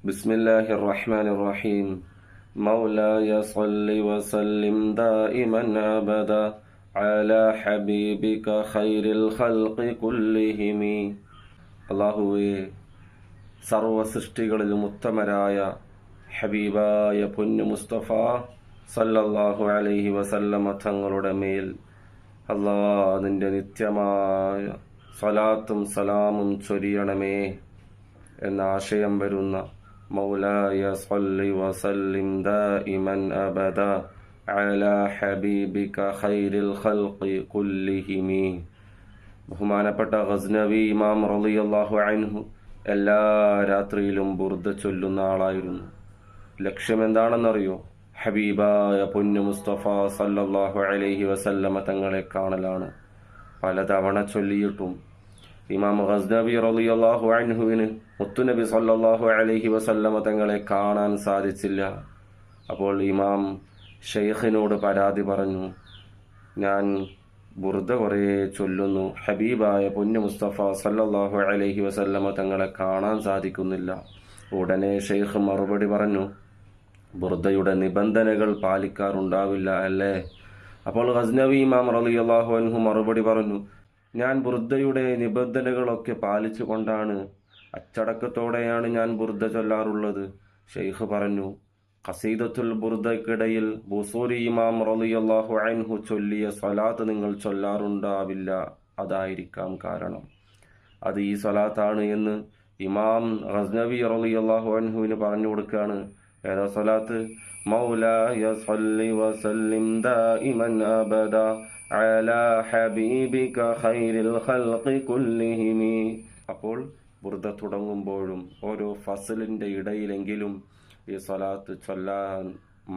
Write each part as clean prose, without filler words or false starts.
بسم الله الرحمن الرحيم مولاي صل وسلم دائما أبدا على حبيبك خير الخلق كلهم. അള്ളാഹുവേ, സർവ സൃഷ്ടികളിലും ഉത്തമരായ ഹബീബായ പൊന്നു മുസ്തഫ സല്ലല്ലാഹു അലൈഹി വസല്ലമ തങ്ങളുടെ മേൽ നിന്റെ നിത്യമായ സ്വലാത്തും സലാമും ചൊരിയണമേ എന്ന ആശയം വരുന്ന മൗലായ സ്വല്ലി വസല്ലിം ദായിമൻ അബദ അലാ ഹബീബിക ഖൈറിൽ ഖൽഖി കുല്ലിഹിം. ബഹുമാനപ്പെട്ട ഗസ്നവി ഇമാം റളിയല്ലാഹു അൻഹു എല്ലാ രാത്രിയിലും ബുർദ ചൊല്ലുന്ന ആളായിരുന്നു. ലക്ഷ്യം എന്താണെന്നറിയോ? ഹബീബായ പൊന്നു മുസ്തഫ സല്ലല്ലാഹു അലൈഹി വസല്ലമ തങ്ങളെ കാണലാണ്. പലതവണ ചൊല്ലിയിട്ടും ഇമാം ഗസ്നവി റളിയല്ലാഹു അൻഹുവിന് മുത്തുനബി സല്ലല്ലാഹു അലൈഹി വസല്ലമ തങ്ങളെ കാണാൻ സാധിച്ചില്ല. അപ്പോൾ ഇമാം ഷെയ്ഖിനോട് പരാതി പറഞ്ഞു, ഞാൻ ബുർദ കുറേ ചൊല്ലുന്നു, ഹബീബായ പൊന്നു മുസ്തഫ സല്ലല്ലാഹു അലൈഹി വസല്ലമ തങ്ങളെ കാണാൻ സാധിക്കുന്നില്ല. ഉടനെ ഷെയ്ഖ് മറുപടി പറഞ്ഞു, ബുർദയുടെ നിബന്ധനകൾ പാലിക്കാറുണ്ടാവില്ല അല്ലേ? അപ്പോൾ ഗസ്നവി ഇമാം റളിയല്ലാഹു അൻഹു മറുപടി പറഞ്ഞു, ഞാൻ ബുർദയുടെ നിബന്ധനകളൊക്കെ പാലിച്ചുകൊണ്ടാണ്, അച്ചടക്കത്തോടെയാണ് ഞാൻ ബുർദ ചൊല്ലാറുള്ളത്. ഷെയ്ഖ് പറഞ്ഞു, ഖസീദത്തുൽ ബുർദയ്ക്കിടയിൽ ബുസൂരി ഇമാം റളിയല്ലാഹു അൻഹു ചൊല്ലിയ സ്വലാത്ത് നിങ്ങൾ ചൊല്ലാറുണ്ടാവില്ല. അതായിരിക്കാം കാരണം. അത് ഈ സ്വലാത്താണ് എന്ന് ഇമാം ഗസ്നവി റളിയല്ലാഹു അൻഹുവിന് പറഞ്ഞു കൊടുക്കുകയാണ്. ഏതാ സ്വലാത്ത്? മൗലായ സ്വല്ലി വസല്ലിം ദായിമൻ അബദ അലാ ഹബീബിക ഖൈറിൽ ഖൽഖി കുല്ലിഹിം. അപ്പോൾ ബുർദ തുടങ്ങുമ്പോഴും ഓരോ ഫസലിന്റെ ഇടയിലെങ്കിലും ഈ സ്വലാത്ത് ചൊല്ലാൻ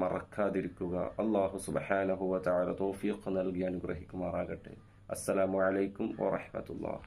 മറക്കാതിരിക്കുക. അല്ലാഹു സുബ്ഹാനഹു വ തആല തൗഫീഖ് നൽകി അനുഗ്രഹിക്കുമാറാകട്ടെ. അസ്സലാമു അലൈക്കും വറഹ്മത്തുള്ളാഹി.